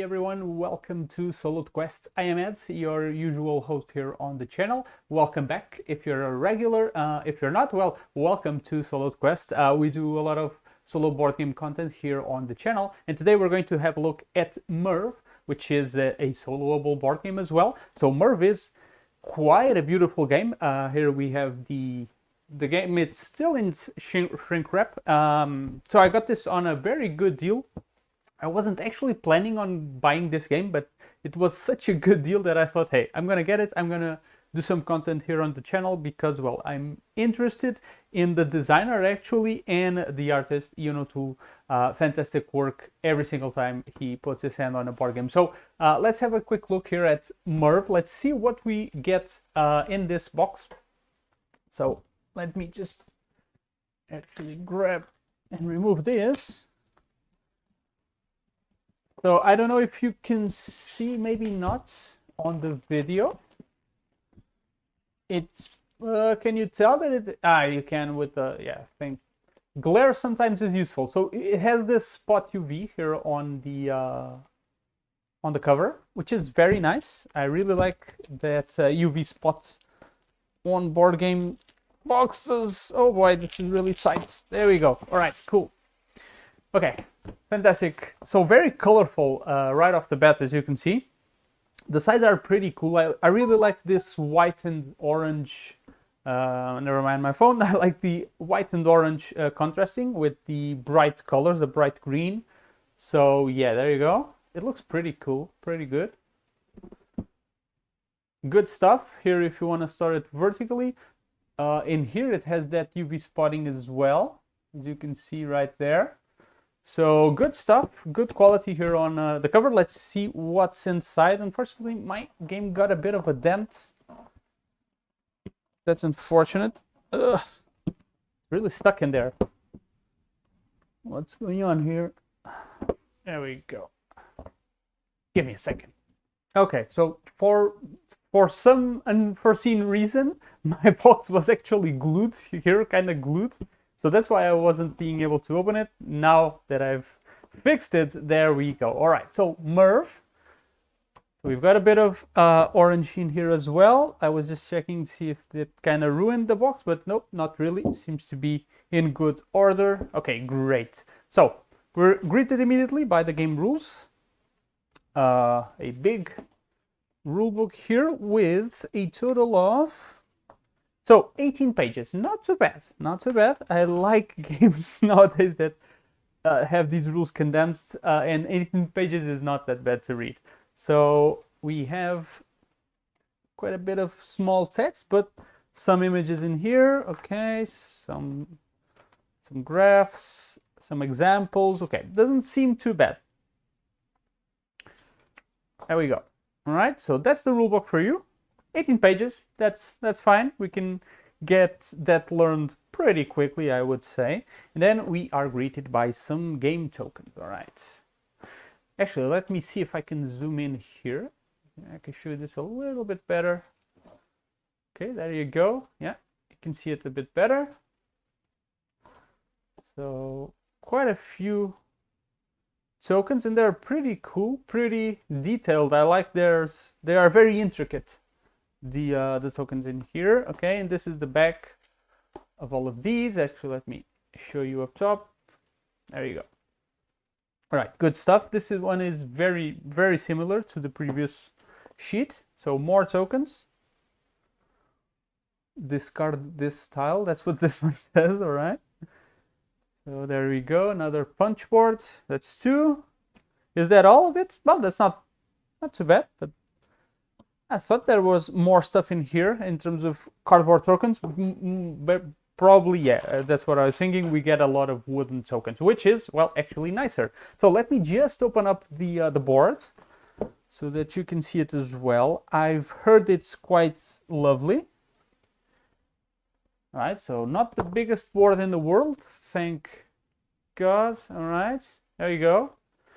everyone, welcome to Solo Quest. I am Ed, your usual host here on the channel. Welcome back if you're a regular. If you're not, well, welcome to Solo Quest. We do a lot of solo board game content here on the channel, and today we're going to have a look at Merv, which is a soloable board game as well. So Merv is quite a beautiful game. Here we have the game. It's still in shrink wrap. So I got this on a very good deal. I wasn't actually planning on buying this game, but it was such a good deal that I thought, hey, I'm gonna get it. I'm gonna do some content here on the channel because, well, I'm interested in the designer actually and the artist. You know, to fantastic work every single time he puts his hand on a board game. So let's have a quick look here at Merv. Let's see what we get in this box. So let me just actually grab and remove this. So I don't know if you can see, maybe not on the video. It's can you tell that it? You can with the thing. Glare sometimes is useful. So it has this spot UV here on the cover, which is very nice. I really like that UV spot on board game boxes. Oh boy, this is really tight. There we go. All right, cool. Okay, fantastic. So very colorful right off the bat, as you can see. The sides are pretty cool. I really like this white and orange. Never mind my phone. I like the white and orange contrasting with the bright colors, the bright green. So yeah, there you go. It looks pretty cool, pretty good. Good stuff. Here, if you want to start it vertically, in here it has that UV spotting as well, as you can see right there. So good stuff, good quality here on the cover. Let's see what's inside. Unfortunately, my game got a bit of a dent. That's unfortunate. Ugh. Really stuck in there. What's going on here? There we go. Give me a second. Okay, so for some unforeseen reason, my box was actually glued here, kind of glued. So that's why I wasn't being able to open it. Now that I've fixed it, there we go. All right, so Merv. So we've got a bit of orange in here as well. I was just checking to see if it kind of ruined the box, but nope, not really. It seems to be in good order. Okay, great. So we're greeted immediately by the game rules. A big rule book here with a total of... So 18 pages, not too bad, not too bad. I like games nowadays that have these rules condensed, and 18 pages is not that bad to read. So we have quite a bit of small text, but some images in here. Okay, some graphs, some examples. Okay, doesn't seem too bad. There we go. All right, so that's the rule book for you. 18 pages, that's fine. We can get that learned pretty quickly, I would say. And then we are greeted by some game tokens. All right. Actually, let me see if I can zoom in here. I can show you this a little bit better. Okay, there you go. Yeah, you can see it a bit better. So quite a few tokens, and they're pretty cool, pretty detailed. I like theirs. They are very intricate. The tokens in here. Okay, and this is the back of all of these. Actually, let me show you up top. There you go. All right, good stuff. This one is very, very similar to the previous sheet. So more tokens. Discard this tile. That's what this one says. All right. So there we go. Another punch board. That's 2. Is that all of it? Well, that's not too bad, but I thought there was more stuff in here in terms of cardboard tokens, but probably, yeah, that's what I was thinking. We get a lot of wooden tokens, which is, well, actually nicer. So let me just open up the board so that you can see it as well. I've heard it's quite lovely. All right, so not the biggest board in the world, thank God. All right, there you go.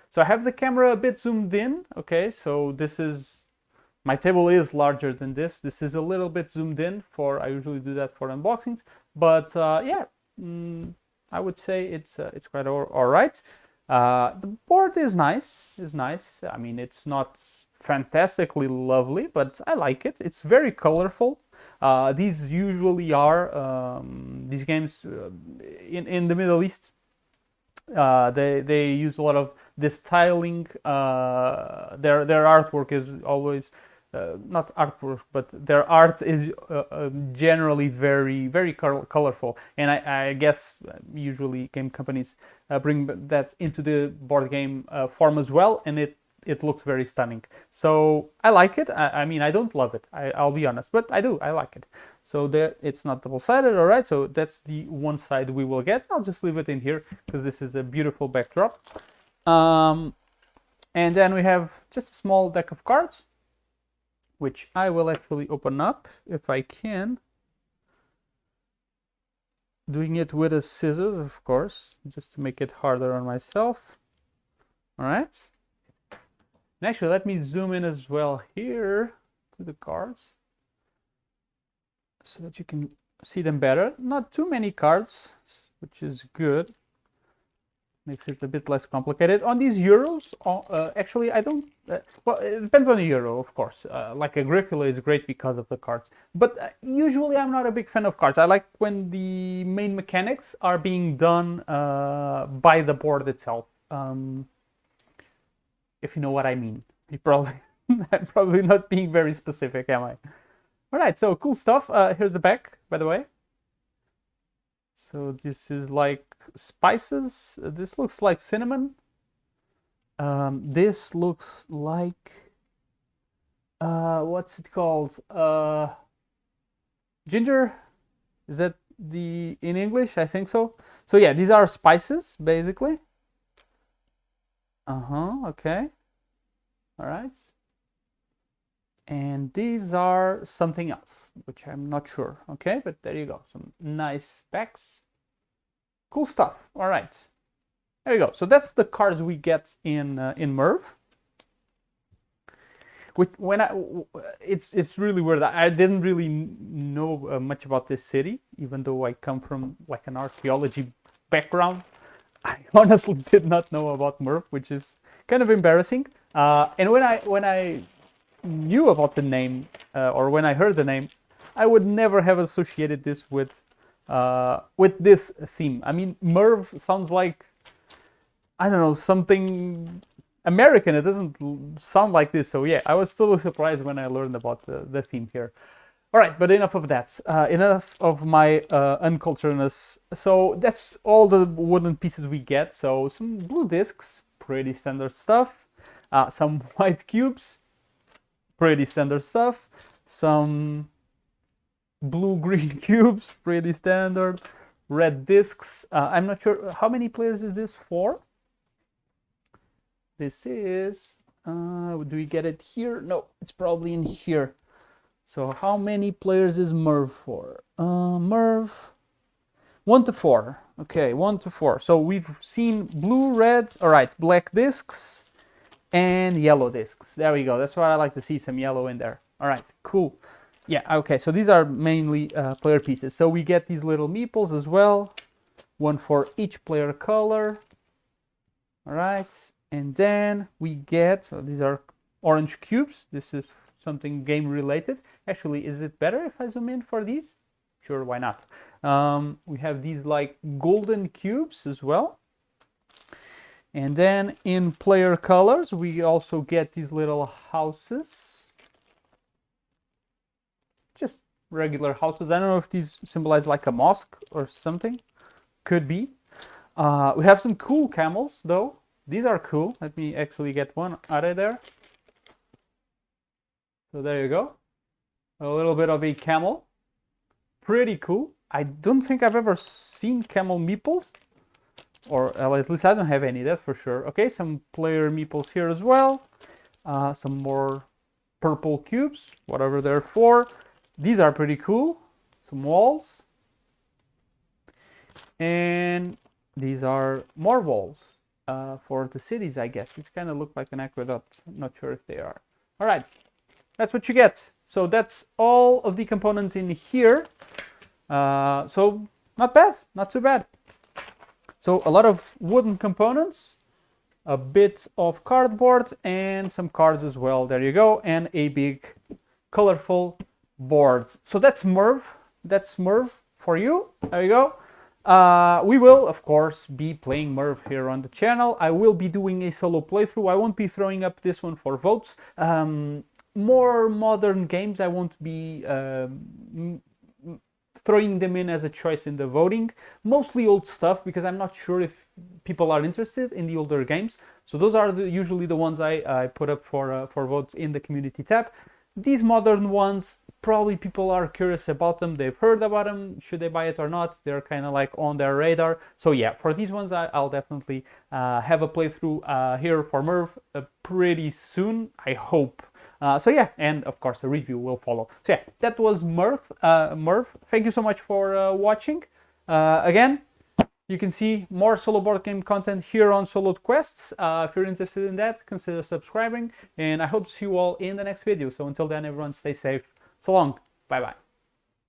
So I have the camera a bit zoomed in. Okay, so this is... My table is larger than this. This is a little bit zoomed in for, I usually do that for unboxings, but yeah, I would say it's quite all right. The board is nice. I mean, it's not fantastically lovely, but I like it. It's very colorful. These usually are these games in the Middle East. They use a lot of this tiling. Their artwork is always not artwork, but their art is generally very colorful. And I guess usually game companies bring that into the board game form as well, and it looks very stunning. So I like it. I mean, I don't love it. I'll be honest, but I do. I like it. So there, it's not double-sided. All right. So that's the one side we will get. I'll just leave it in here because this is a beautiful backdrop. And then we have just a small deck of cards, which I will actually open up if I can. Doing it with a scissors, of course, just to make it harder on myself. All right. And actually, let me zoom in as well here to the cards so that you can see them better. Not too many cards, which is good. Makes it a bit less complicated. On these euros, actually, I don't... well, it depends on the euro, of course. Like Agricola is great because of the cards. But usually I'm not a big fan of cards. I like when the main mechanics are being done by the board itself. If you know what I mean. I'm probably not being very specific, am I? All right, so cool stuff. Here's the back, by the way. So this is like spices. This looks like cinnamon. This looks like what's it called? Ginger. Is that the in English? I think so. So yeah, these are spices basically. Okay. All right. And these are something else, which I'm not sure. Okay, but there you go. Some nice specs. Cool stuff. All right. There you go. So that's the cards we get in Merv. It's really weird. I didn't really know much about this city, even though I come from like an archaeology background. I honestly did not know about Merv, which is kind of embarrassing. And when I knew about the name, or when I heard the name, I would never have associated this with this theme. I mean, Merv sounds like, I don't know, something American. It doesn't sound like this. So yeah, I was totally surprised when I learned about the theme here. All right, but enough of that. Enough of my unculturedness. So that's all the wooden pieces we get. So some blue discs, pretty standard stuff. Some white cubes, pretty standard stuff. Some blue-green cubes, pretty standard. Red discs. I'm not sure how many players is this for. This is. Do we get it here? No, it's probably in here. So how many players is Merv for? Merv, 1 to 4. Okay, 1 to 4. So we've seen blue, reds. All right, black discs and yellow discs. There we go. That's what I like to see, some yellow in there. All right, cool. Yeah, okay. So these are mainly player pieces. So we get these little meeples as well. One for each player color. All right, and then we get. So these are orange cubes. This is something game related. Actually, is it better if I zoom in for these? Sure, why not? We have these like golden cubes as well. And then in player colors, we also get these little houses. Just regular houses. I don't know if these symbolize like a mosque or something. Could be. We have some cool camels though. These are cool. Let me actually get one out of there. So there you go. A little bit of a camel. Pretty cool. I don't think I've ever seen camel meeples. Or at least I don't have any, that's for sure. Okay, some player meeples here as well. Some more purple cubes, whatever they're for. These are pretty cool. Some walls. And these are more walls for the cities, I guess. It's kind of look like an aqueduct. I'm not sure if they are. All right. That's what you get. So that's all of the components in here. So not bad, not too bad. So a lot of wooden components, a bit of cardboard and some cards as well. There you go, and a big colorful board. So that's Merv. That's Merv for you. There you go. We will, of course, be playing Merv here on the channel. I will be doing a solo playthrough. I won't be throwing up this one for votes. More modern games, I won't be throwing them in as a choice in the voting. Mostly old stuff, because I'm not sure if people are interested in the older games. So those are usually the ones I put up for votes in the community tab. These modern ones, probably people are curious about them. They've heard about them. Should they buy it or not? They're kind of like on their radar. So yeah, for these ones, I'll definitely have a playthrough here for Merv pretty soon, I hope. So yeah, and of course a review will follow. So yeah, that was Merv. Merv, thank you so much for watching. Again, you can see more solo board game content here on Soloed Quests. If you're interested in that, consider subscribing. And I hope to see you all in the next video. So until then, everyone stay safe. So long. Bye-bye.